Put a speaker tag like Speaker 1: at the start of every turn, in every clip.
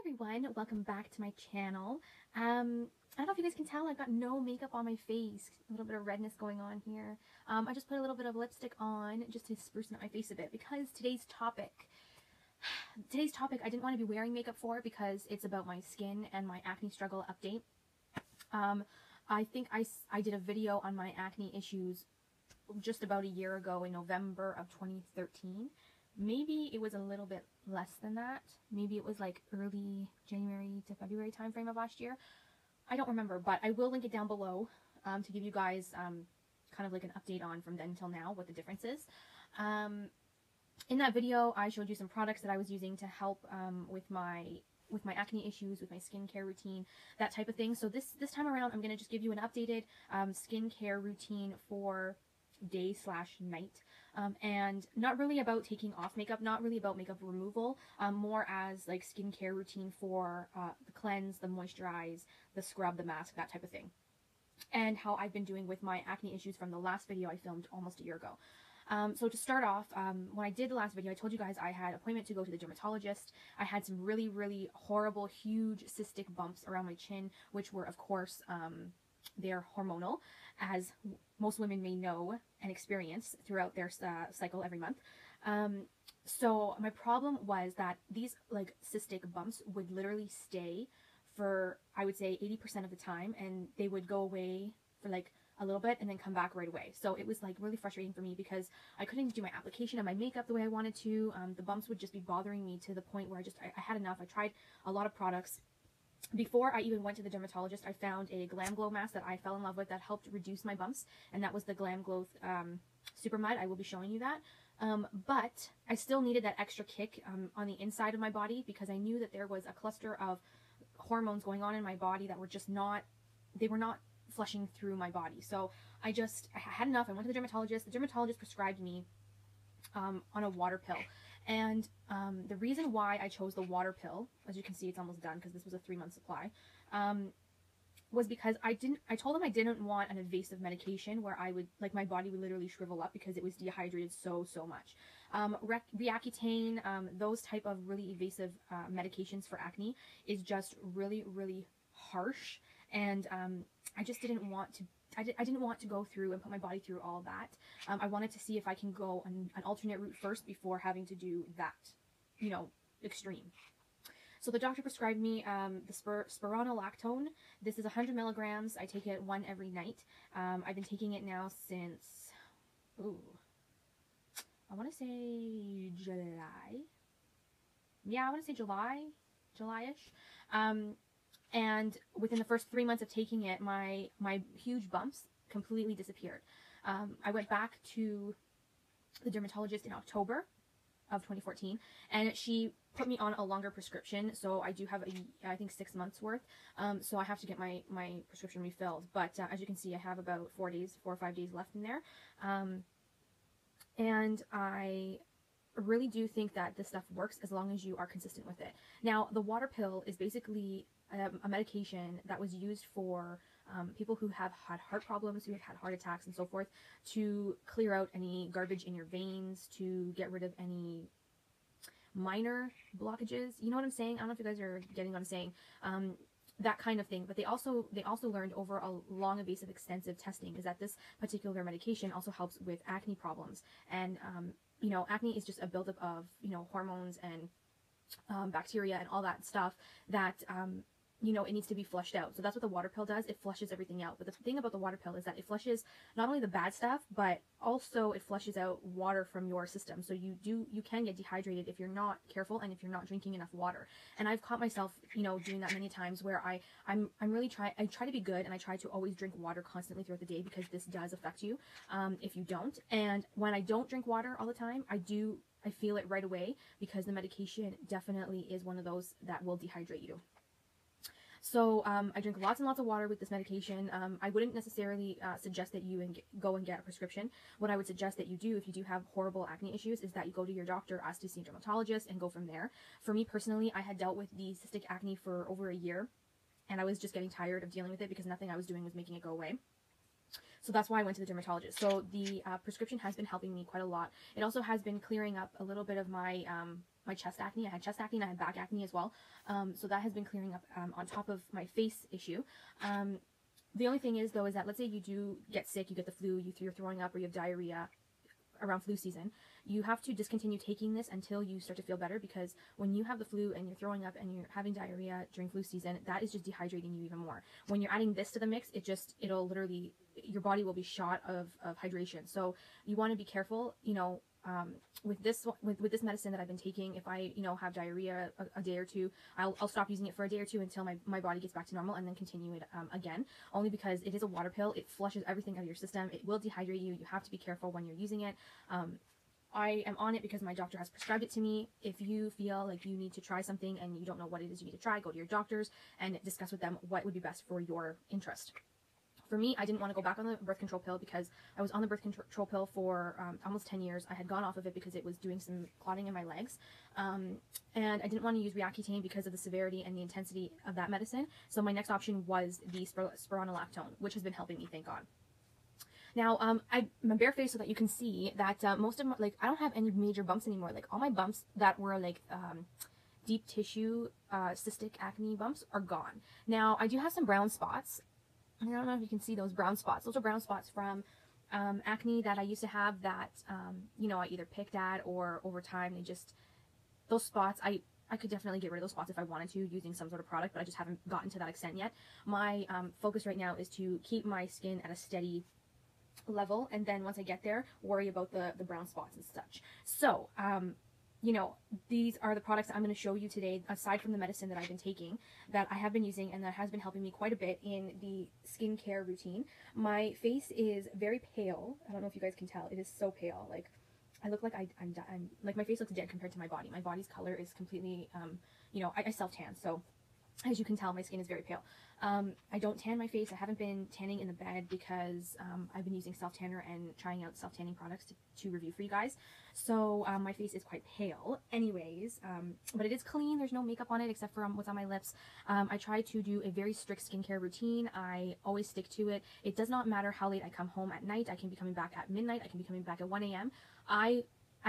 Speaker 1: everyone, welcome back to my channel. I don't know if you guys can tell, I've got no makeup on my face, a little bit of redness going on here. I just put a little bit of lipstick on just to spruce up my face a bit because today's topic I didn't want to be wearing makeup for because it's about my skin and my acne struggle update. I think I did a video on my acne issues just about a year ago in November of 2013. Maybe it was a little bit less than that. Maybe it was like early January to February timeframe of last year. I don't remember, but I will link it down below to give you guys kind of like an update on from then till now what the difference is. In that video, I showed you some products that I was using to help with my acne issues, with my skincare routine, that type of thing. So this time around, I'm going to just give you an updated skincare routine for day/night, and not really about taking off makeup, not really about makeup removal, more as like skincare routine for the cleanse, the moisturize, the scrub, the mask, that type of thing, and how I've been doing with my acne issues from the last video I filmed almost a year ago. So to start off, when I did the last video, I told you guys I had an appointment to go to the dermatologist. I had some really, really horrible, huge cystic bumps around my chin, which were, of course, they're hormonal, as most women may know and experience throughout their cycle every month. So my problem was that these like cystic bumps would literally stay for, I would say, 80% of the time, and they would go away for like a little bit and then come back right away. So it was like really frustrating for me because I couldn't do my application of my makeup the way I wanted to. The bumps would just be bothering me to the point where I had enough. I tried a lot of products. Before I even went to the dermatologist, I found a Glam Glow mask that I fell in love with that helped reduce my bumps, and that was the Glam Glow Super Mud. I will be showing you that. But I still needed that extra kick on the inside of my body because I knew that there was a cluster of hormones going on in my body that were just not, they were not flushing through my body. So I had enough. I went to the dermatologist. The dermatologist prescribed me on a water pill. And the reason why I chose the water pill, as you can see, it's almost done because this was a 3-month supply, was because I told him I didn't want an evasive medication where I would, like, my body would literally shrivel up because it was dehydrated so much. Reaccutane, those type of really evasive medications for acne is just really, really harsh. And I just didn't want to, I didn't want to go through and put my body through all that. I wanted to see if I can go an alternate route first before having to do that, you know, extreme. So the doctor prescribed me the spironolactone. This is 100 milligrams. I take it one every night. I've been taking it now since, I want to say July. Yeah, I want to say July-ish. And within the first 3 months of taking it, my huge bumps completely disappeared. I went back to the dermatologist in October of 2014, and she put me on a longer prescription. So I do have I think 6 months worth. So I have to get my prescription refilled. But as you can see, I have about 4 or 5 days left in there. And I really do think that this stuff works as long as you are consistent with it. Now, the water pill is basically a medication that was used for people who have had heart problems, who have had heart attacks and so forth, to clear out any garbage in your veins, to get rid of any minor blockages. You know what I'm saying? I don't know if you guys are getting what I'm saying. That kind of thing. But they also learned over a long, invasive, extensive testing is that this particular medication also helps with acne problems. And you know, acne is just a buildup of, you know, hormones and bacteria and all that stuff that you know, it needs to be flushed out. So that's what the water pill does. It flushes everything out. But the thing about the water pill is that it flushes not only the bad stuff, but also it flushes out water from your system. So you can get dehydrated if you're not careful and if you're not drinking enough water. And I've caught myself, you know, doing that many times where I try to be good, and I try to always drink water constantly throughout the day because this does affect you if you don't. And when I don't drink water all the time, I feel it right away because the medication definitely is one of those that will dehydrate you. So I drink lots and lots of water with this medication. I wouldn't necessarily suggest that you go and get a prescription. What I would suggest that you do if you do have horrible acne issues is that you go to your doctor, ask to see a dermatologist, and go from there. For me personally, I had dealt with the cystic acne for over a year, and I was just getting tired of dealing with it because nothing I was doing was making it go away. So that's why I went to the dermatologist. So the prescription has been helping me quite a lot. It also has been clearing up a little bit of my my chest acne. I had chest acne and I had back acne as well. So that has been clearing up on top of my face issue. The only thing is, though, is that let's say you do get sick, you get the flu, you're throwing up, or you have diarrhea around flu season, you have to discontinue taking this until you start to feel better, because when you have the flu and you're throwing up and you're having diarrhea during flu season, that is just dehydrating you even more. When you're adding this to the mix, it'll literally, your body will be shot of hydration. So you want to be careful, you know, with this medicine that I've been taking. If I, you know, have diarrhea a day or two, I'll stop using it for a day or two until my body gets back to normal, and then continue it again, only because it is a water pill. It flushes everything out of your system. It will dehydrate you. You have to be careful when you're using it. I am on it because my doctor has prescribed it to me. If you feel like you need to try something and you don't know what it is you need to try, go to your doctors and discuss with them what would be best for your interest. For me, I didn't want to go back on the birth control pill because I was on the birth control pill for almost 10 years. I had gone off of it because it was doing some clotting in my legs. And I didn't want to use Reaccutane because of the severity and the intensity of that medicine. So my next option was the spironolactone, which has been helping me, thank God. Now, I'm barefaced so that you can see that most of my, like, I don't have any major bumps anymore. Like, all my bumps that were, like, deep tissue cystic acne bumps are gone. Now, I do have some brown spots. I don't know if you can see those brown spots. Those are brown spots from acne that I used to have that, you know, I either picked at or over time they just, those spots, I could definitely get rid of those spots if I wanted to using some sort of product, but I just haven't gotten to that extent yet. My focus right now is to keep my skin at a steady level, and then once I get there, worry about the brown spots and such. So, you know, these are the products I'm going to show you today, aside from the medicine that I've been taking, that I have been using and that has been helping me quite a bit in the skincare routine. My face is very pale. I don't know if you guys can tell. It is so pale. Like, I look like I'm like, my face looks dead compared to my body. My body's color is completely, you know, I self-tan, so as you can tell, my skin is very pale. I don't tan my face. I haven't been tanning in the bed because I've been using self-tanner and trying out self-tanning products to review for you guys. So my face is quite pale anyways, but it is clean. There's no makeup on it except for what's on my lips. I try to do a very strict skincare routine. I always stick to it. It does not matter how late I come home at night. I can be coming back at midnight. I can be coming back at 1 a.m. I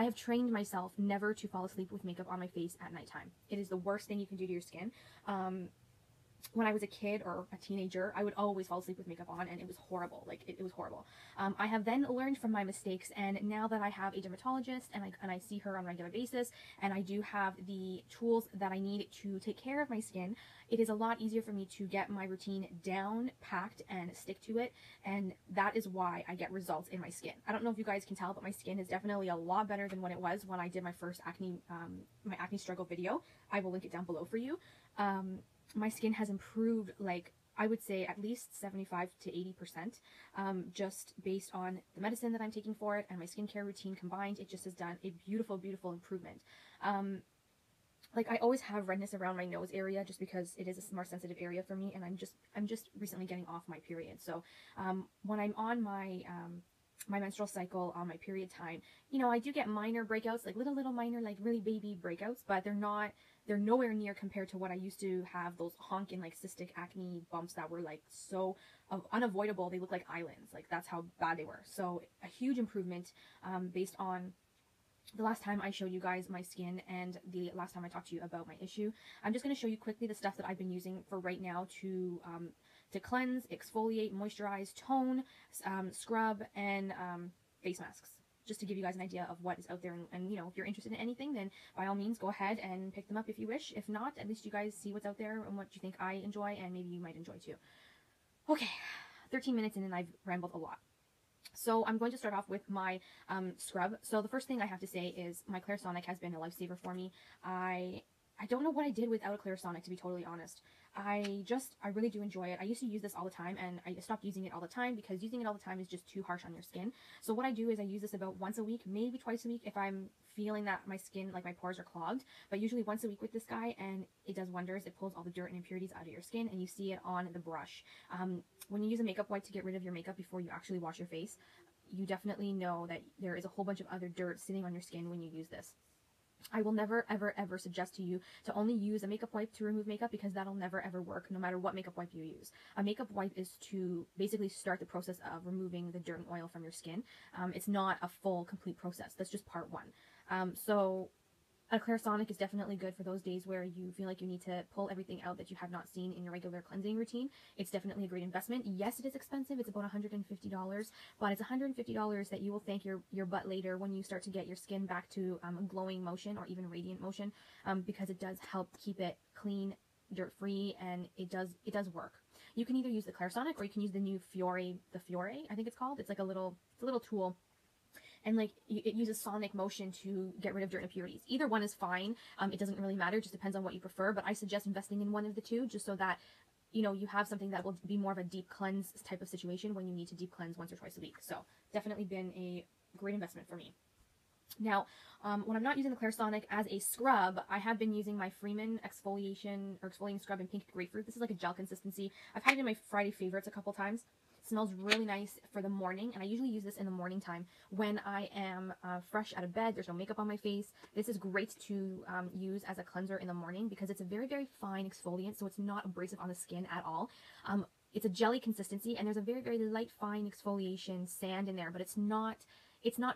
Speaker 1: have trained myself never to fall asleep with makeup on my face at nighttime. It is the worst thing you can do to your skin. When I was a kid or a teenager, I would always fall asleep with makeup on, and it was horrible. Like, it was horrible. I have then learned from my mistakes, and now that I have a dermatologist and I see her on a regular basis, and I do have the tools that I need to take care of my skin, it is a lot easier for me to get my routine down, packed, and stick to it, and that is why I get results in my skin. I don't know if you guys can tell, but my skin is definitely a lot better than what it was when I did my first acne, my acne struggle video. I will link it down below for you. My skin has improved, like, I would say at least 75 to 80%, just based on the medicine that I'm taking for it and my skincare routine combined. It just has done a beautiful, beautiful improvement. Like, I always have redness around my nose area just because it is a more sensitive area for me, and I'm just recently getting off my period. So when I'm on my my menstrual cycle, on my period time, you know, I do get minor breakouts, like little minor, like really baby breakouts, but they're nowhere near compared to what I used to have, those honking, like, cystic acne bumps that were, like, so unavoidable. They look like islands. Like, that's how bad they were. So a huge improvement based on the last time I showed you guys my skin and the last time I talked to you about my issue. I'm just going to show you quickly the stuff that I've been using for right now to cleanse, exfoliate, moisturize, tone, scrub, and face masks, just to give you guys an idea of what is out there. And you know, if you're interested in anything, then by all means go ahead and pick them up if you wish. If not, at least you guys see what's out there and what you think I enjoy, and maybe you might enjoy too. Okay, 13 minutes in and I've rambled a lot. So I'm going to start off with my scrub. So the first thing I have to say is my Clarisonic has been a lifesaver for me. I don't know what I did without a Clarisonic, to be totally honest. I really do enjoy it. I used to use this all the time, and I stopped using it all the time because using it all the time is just too harsh on your skin. So what I do is I use this about once a week, maybe twice a week if I'm feeling that my skin, like my pores are clogged, but usually once a week with this guy, and it does wonders. It pulls all the dirt and impurities out of your skin, and you see it on the brush. When you use a makeup wipe to get rid of your makeup before you actually wash your face, you definitely know that there is a whole bunch of other dirt sitting on your skin when you use this. I will never, ever, ever suggest to you to only use a makeup wipe to remove makeup, because that'll never, ever work, no matter what makeup wipe you use. A makeup wipe is to basically start the process of removing the dirt and oil from your skin. It's not a full, complete process. That's just part one. So A Clarisonic is definitely good for those days where you feel like you need to pull everything out that you have not seen in your regular cleansing routine. It's definitely a great investment. Yes, it is expensive. It's about $150, but it's $150 that you will thank your butt later when you start to get your skin back to a glowing motion or even radiant motion, because it does help keep it clean, dirt-free, and it does work. You can either use the Clarisonic or you can use the new Fiore, I think it's called. It's like a little tool, and like it uses sonic motion to get rid of dirt and impurities. Either one is fine. It doesn't really matter. It just depends on what you prefer. But I suggest investing in one of the two, just so that you have something that will be more of a deep cleanse type of situation when you need to deep cleanse once or twice a week. So definitely been a great investment for me. Now, when I'm not using the Clarisonic as a scrub, I have been using my Freeman exfoliating scrub in pink grapefruit. This is like a gel consistency. I've had it in my Friday favorites a couple times. Smells really nice for the morning, and I usually use this in the morning time when I am fresh out of bed. There's no makeup on my face. This is great to use as a cleanser in the morning because it's a very, very fine exfoliant, so it's not abrasive on the skin at all. It's a jelly consistency, and there's a very, very light, fine exfoliation sand in there, but it's not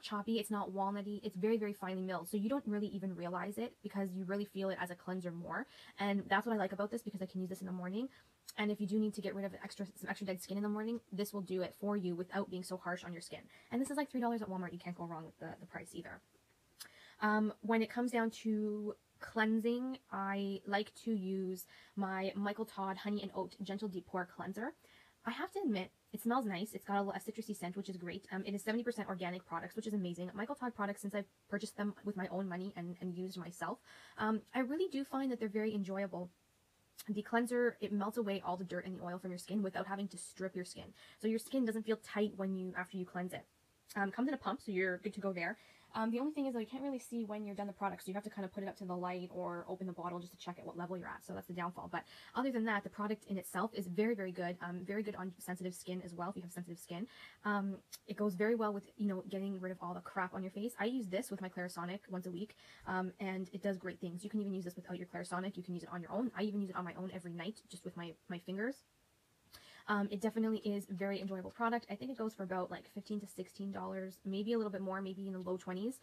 Speaker 1: choppy, it's not walnutty, it's very, very finely milled, so you don't really even realize it because you really feel it as a cleanser more. And that's what I like about this, because I can use this in the morning. And if you do need to get rid of some extra dead skin in the morning, this will do it for you without being so harsh on your skin. And this is like $3 at Walmart. You can't go wrong with the price either. When it comes down to cleansing, I like to use my Michael Todd Honey and Oat Gentle Deep Pore Cleanser. I have to admit, it smells nice. It's got a citrusy scent, which is great. It is 70% organic products, which is amazing. Michael Todd products, since I've purchased them with my own money and used myself, I really do find that they're very enjoyable. The cleanser, it melts away all the dirt and the oil from your skin without having to strip your skin. So your skin doesn't feel tight after you cleanse it. Comes in a pump, so you're good to go there. The only thing is, though, you can't really see when you're done the product, so you have to kind of put it up to the light or open the bottle just to check at what level you're at. So that's the downfall. But other than that, the product in itself is very, very good. Very good on sensitive skin as well, if you have sensitive skin. It goes very well with, getting rid of all the crap on your face. I use this with my Clarisonic once a week, and it does great things. You can even use this without your Clarisonic. You can use it on your own. I even use it on my own every night, just with my fingers. It definitely is a very enjoyable product. I think it goes for about like $15 to $16, maybe a little bit more, maybe in the low 20s.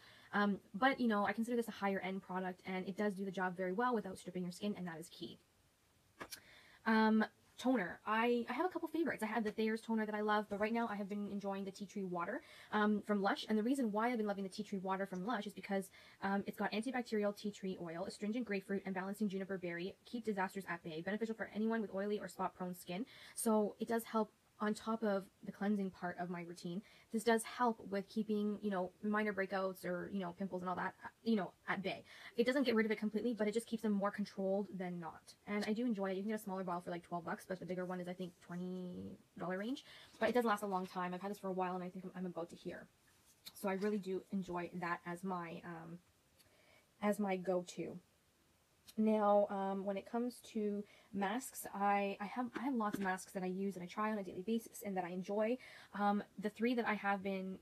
Speaker 1: But I consider this a higher end product, and it does do the job very well without stripping your skin, and that is key. Toner. I have a couple favorites. I have the Thayer's toner that I love, but right now I have been enjoying the Tea Tree Water from Lush. And the reason why I've been loving the Tea Tree Water from Lush is because it's got antibacterial tea tree oil, astringent grapefruit, and balancing juniper berry. Keep disasters at bay. Beneficial for anyone with oily or spot-prone skin. So it does help. On top of the cleansing part of my routine, this does help with keeping, minor breakouts or, pimples and all that, at bay. It doesn't get rid of it completely, but it just keeps them more controlled than not. And I do enjoy it. You can get a smaller bottle for like $12, but the bigger one is, I think, $20 range. But it does last a long time. I've had this for a while, and I think I'm about to hear. So I really do enjoy that as my go-to. Now, when it comes to masks, I have lots of masks that I use and I try on a daily basis and that I enjoy. The three that I have been,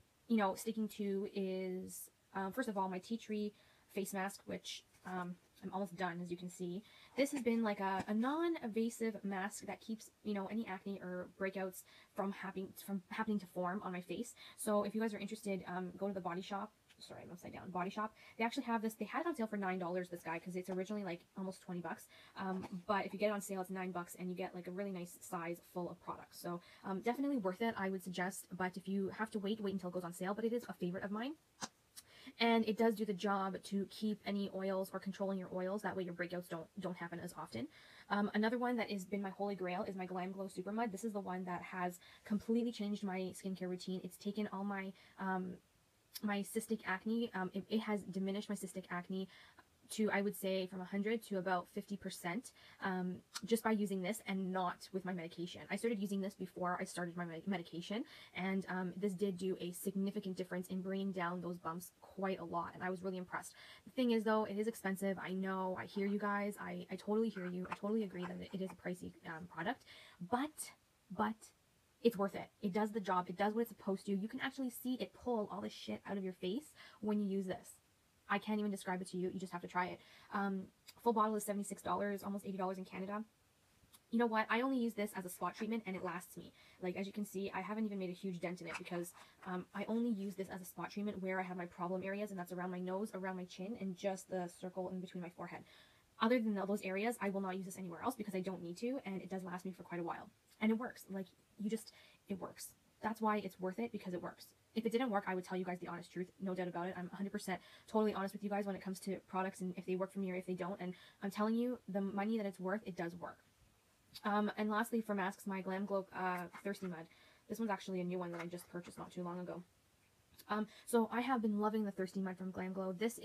Speaker 1: sticking to is, first of all, my tea tree face mask, which I'm almost done, as you can see. This has been like a non-invasive mask that keeps, any acne or breakouts from happening to form on my face. So if you guys are interested, go to the Body Shop. Sorry, I'm upside down. Body Shop. They actually have this. They had it on sale for $9, this guy, because it's originally like almost $20. But if you get it on sale, it's $9, and you get like a really nice size full of products. So definitely worth it, I would suggest. But if you have to wait until it goes on sale. But it is a favorite of mine. And it does do the job to keep any oils or controlling your oils. That way your breakouts don't happen as often. Another one that has been my holy grail is my Glam Glow Super Mud. This is the one that has completely changed my skincare routine. It's taken all my my cystic acne. It has diminished my cystic acne to, I would say, from 100 to about 50% just by using this and not with my medication. I started using this before I started my medication, and this did do a significant difference in bringing down those bumps quite a lot, and I was really impressed. The thing is, though, it is expensive. I know. I hear you guys. I totally hear you. I totally agree that it is a pricey product, but it's worth it. It does the job. It does what it's supposed to. You can actually see it pull all the shit out of your face when you use this. I can't even describe it to you. You just have to try it. Full bottle is $76, almost $80 in Canada. you know what? I only use this as a spot treatment and it lasts me. Like, as you can see, I haven't even made a huge dent in it because I only use this as a spot treatment where I have my problem areas, and that's around my nose, around my chin, and just the circle in between my forehead. Other than those areas, I will not use this anywhere else because I don't need to, and it does last me for quite a while. And it works. Like, it works. That's why it's worth it, because it works. If it didn't work, I would tell you guys the honest truth, no doubt about it. I'm 100% totally honest with you guys when it comes to products and if they work for me or if they don't. And I'm telling you, the money that it's worth, it does work. And lastly, for masks, my Glam Glow Thirsty Mud. This one's actually a new one that I just purchased not too long ago. So I have been loving the Thirsty Mud from Glam Glow. This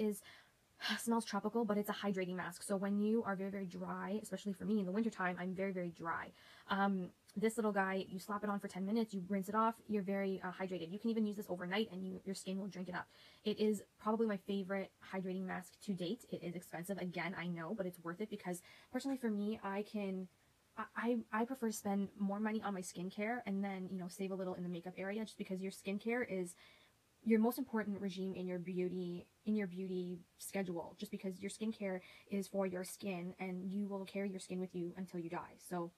Speaker 1: smells tropical, but it's a hydrating mask. So when you are very, very dry, especially for me in the wintertime, I'm very, very dry. This little guy, you slap it on for 10 minutes, you rinse it off, you're very hydrated. You can even use this overnight and your skin will drink it up. It is probably my favorite hydrating mask to date. It is expensive, again, I know, but it's worth it because personally for me, I prefer to spend more money on my skincare and then, you know, save a little in the makeup area, just because your skincare is your most important regime in your beauty schedule, just because your skincare is for your skin and you will carry your skin with you until you die. So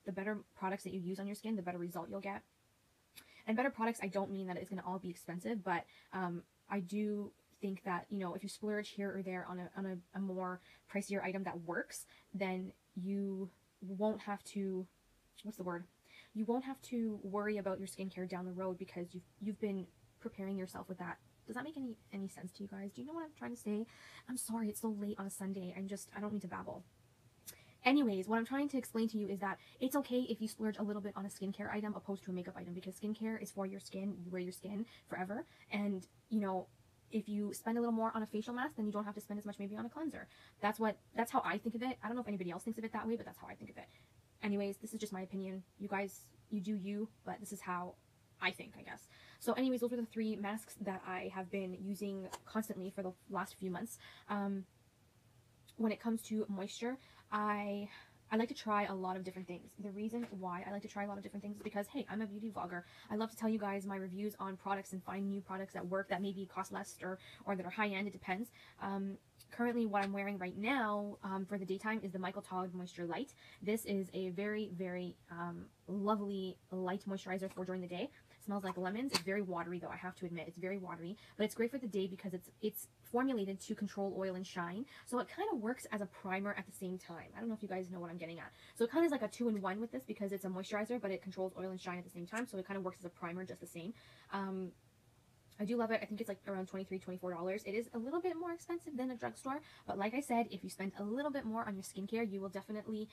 Speaker 1: the better products that you use on your skin, the better result you'll get. And better products, I don't mean that it's going to all be expensive, but I do think that, you know, if you splurge here or there on a more pricier item that works, then you won't have to, you won't have to worry about your skincare down the road because you've been preparing yourself with that. Does that make any sense to you guys? Do you know what I'm trying to say? I'm sorry, it's so late on a Sunday. I don't mean to babble. Anyways, what I'm trying to explain to you is that it's okay if you splurge a little bit on a skincare item opposed to a makeup item, because skincare is for your skin. You wear your skin forever. And, you know, if you spend a little more on a facial mask, then you don't have to spend as much maybe on a cleanser. That's how I think of it. I don't know if anybody else thinks of it that way, but that's how I think of it. Anyways, this is just my opinion. You guys, you do you, but this is how I think, I guess. So anyways, those were the 3 masks that I have been using constantly for the last few months. When it comes to moisture, I like to try a lot of different things. The reason why I like to try a lot of different things is because, hey, I'm a beauty vlogger. I love to tell you guys my reviews on products and find new products that work, that maybe cost less or that are high-end. It depends. Currently, what I'm wearing right now for the daytime is the Michael Todd Moisture Light. This is a very, very lovely light moisturizer for during the day. It smells like lemons. It's very watery, though, I have to admit. It's very watery, but it's great for the day because it's formulated to control oil and shine. So it kind of works as a primer at the same time. I don't know if you guys know what I'm getting at. So it kind of is like a 2-in-1 with this because it's a moisturizer, but it controls oil and shine at the same time. So it kind of works as a primer just the same. I do love it. I think it's like around $23, $24. It is a little bit more expensive than a drugstore, but like I said, if you spend a little bit more on your skincare, you will definitely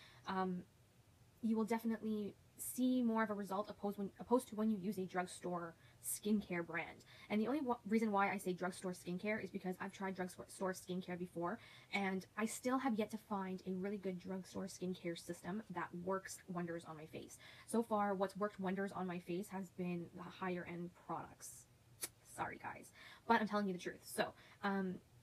Speaker 1: see more of a result opposed to when you use a drugstore skincare brand. And the only reason why I say drugstore skincare is because I've tried drugstore skincare before, and I still have yet to find a really good drugstore skincare system that works wonders on my face. So far, what's worked wonders on my face has been the higher end products. Sorry guys, but I'm telling you the truth. So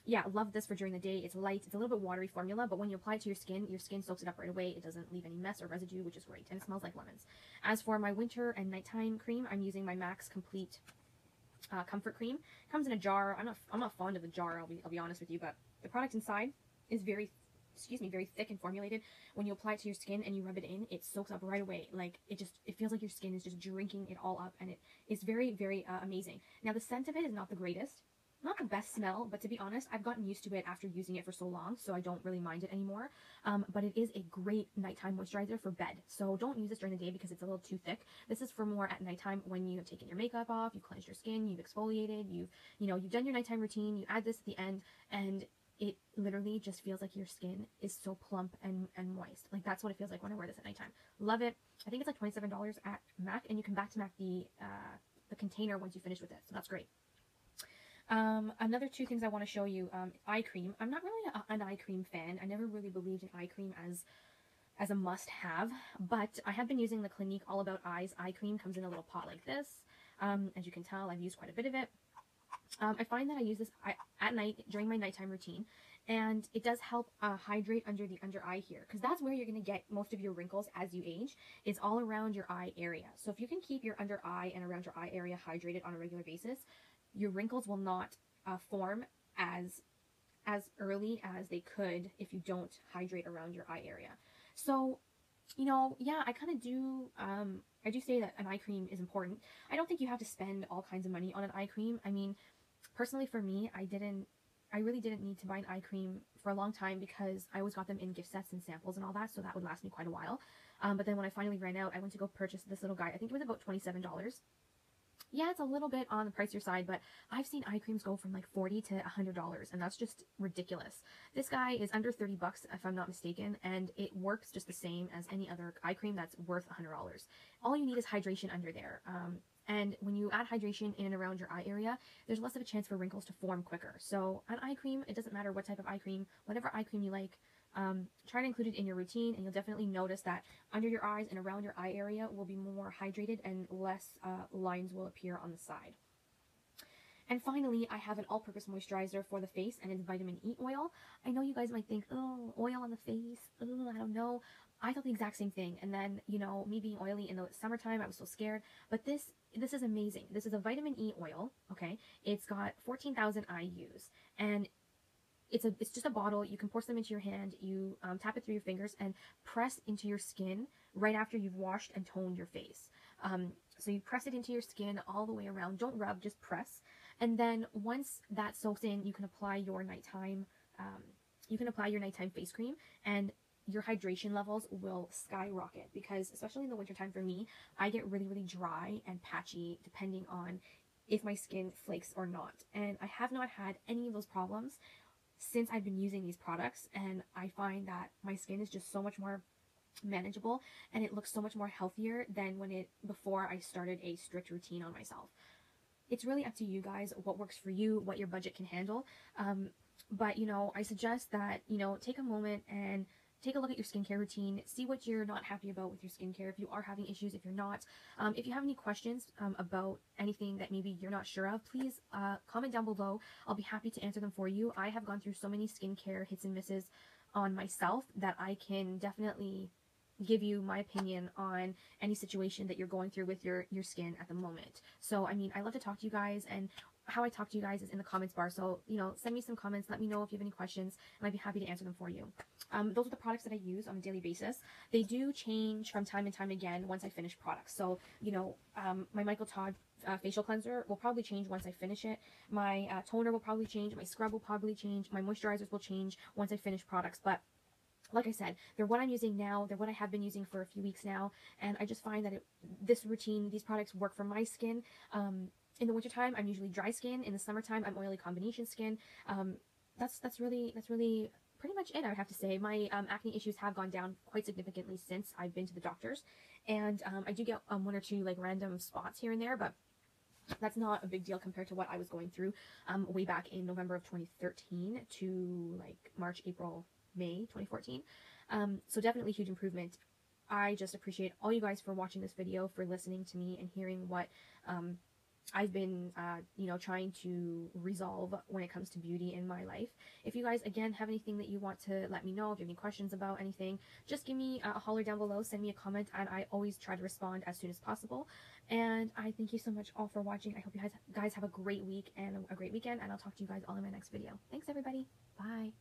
Speaker 1: yeah, love this for during the day. It's light, it's a little bit watery formula, but when you apply it to your skin soaks it up right away. It doesn't leave any mess or residue, which is great, and it smells like lemons. As for my winter and nighttime cream, I'm using my Max Complete Comfort Cream. It comes in a jar. I'm not fond of the jar, I'll be honest with you, but the product inside is very thick and formulated. When you apply it to your skin and you rub it in, it soaks up right away. Like, it feels like your skin is just drinking it all up, and it is very, very amazing. Now, the scent of it is not the greatest, not the best smell, but to be honest, I've gotten used to it after using it for so long, so I don't really mind it anymore. But it is a great nighttime moisturizer for bed. So don't use this during the day because it's a little too thick. This is for more at nighttime when you have taken your makeup off, you've cleansed your skin, you've exfoliated, you've done your nighttime routine, you add this at the end, and it literally just feels like your skin is so plump and moist. Like, that's what it feels like when I wear this at nighttime. Love it. I think it's like $27 at MAC, and you can back to MAC the container once you finish with it, so that's great. Another 2 things I want to show you, eye cream. I'm not really an eye cream fan. I never really believed in eye cream as a must-have, but I have been using the Clinique All About Eyes eye cream. Comes in a little pot like this. As you can tell, I've used quite a bit of it. I find that I use this at night during my nighttime routine, and it does help hydrate under the under eye here, because that's where you're going to get most of your wrinkles as you age, is all around your eye area. So if you can keep your under eye and around your eye area hydrated on a regular basis, your wrinkles will not form as early as they could if you don't hydrate around your eye area. So You know, yeah, I kind of do, I do say that an eye cream is important. I don't think you have to spend all kinds of money on an eye cream. I mean, personally for me, I really didn't need to buy an eye cream for a long time because I always got them in gift sets and samples and all that, so that would last me quite a while. But then when I finally ran out, I went to go purchase this little guy. I think it was about $27. Yeah, it's a little bit on the pricier side, but I've seen eye creams go from like $40 to $100, and that's just ridiculous. This guy is under 30 bucks, if I'm not mistaken, and it works just the same as any other eye cream that's worth $100. All you need is hydration under there. And when you add hydration in and around your eye area, there's less of a chance for wrinkles to form quicker. So an eye cream, it doesn't matter what type of eye cream, whatever eye cream you like, try to include it in your routine, and you'll definitely notice that under your eyes and around your eye area will be more hydrated and less lines will appear on the side. And finally, I have an all-purpose moisturizer for the face, and it's vitamin E oil. I know you guys might think, oh, oil on the face, oh, I don't know. I thought the exact same thing. And then, you know, me being oily in the summertime, I was so scared. But this is amazing. This is a vitamin E oil, okay? It's got 14,000 IUs, and it's just a bottle. You can pour some into your hand. You tap it through your fingers and press into your skin right after you've washed and toned your face. So you press it into your skin all the way around. Don't rub, just press. And then once that soaks in, you can apply your nighttime face cream, and your hydration levels will skyrocket, because especially in the wintertime for me, I get really, really dry and patchy depending on if my skin flakes or not. And I have not had any of those problems since I've been using these products, and I find that my skin is just so much more manageable, and it looks so much more healthier than before I started a strict routine on myself. It's really up to you guys what works for you, what your budget can handle. But, you know, I suggest that, you know, take a moment and take a look at your skincare routine, see what you're not happy about with your skincare, if you are having issues, if you're not. If you have any questions about anything that maybe you're not sure of, please comment down below. I'll be happy to answer them for you. I have gone through so many skincare hits and misses on myself that I can definitely give you my opinion on any situation that you're going through with your skin at the moment. So, I mean, I love to talk to you guys, and how I talk to you guys is in the comments bar. So, you know, send me some comments. Let me know if you have any questions, and I'd be happy to answer them for you. Those are the products that I use on a daily basis. They do change from time and time again once I finish products. So, you know, my Michael Todd facial cleanser will probably change once I finish it. My toner will probably change. My scrub will probably change. My moisturizers will change once I finish products. But like I said, they're what I'm using now. They're what I have been using for a few weeks now. And I just find that this routine, these products work for my skin. In the wintertime, I'm usually dry skin. In the summertime, I'm oily combination skin. That's really pretty much it, I would have to say. My acne issues have gone down quite significantly since I've been to the doctors. And I do get one or two like random spots here and there, but that's not a big deal compared to what I was going through way back in November of 2013 to like March, April, May 2014. So definitely huge improvement. I just appreciate all you guys for watching this video, for listening to me and hearing what I've been, you know, trying to resolve when it comes to beauty in my life. If you guys, again, have anything that you want to let me know, if you have any questions about anything, just give me a holler down below, send me a comment, and I always try to respond as soon as possible. And I thank you so much all for watching. I hope you guys have a great week and a great weekend, and I'll talk to you guys all in my next video. Thanks, everybody. Bye.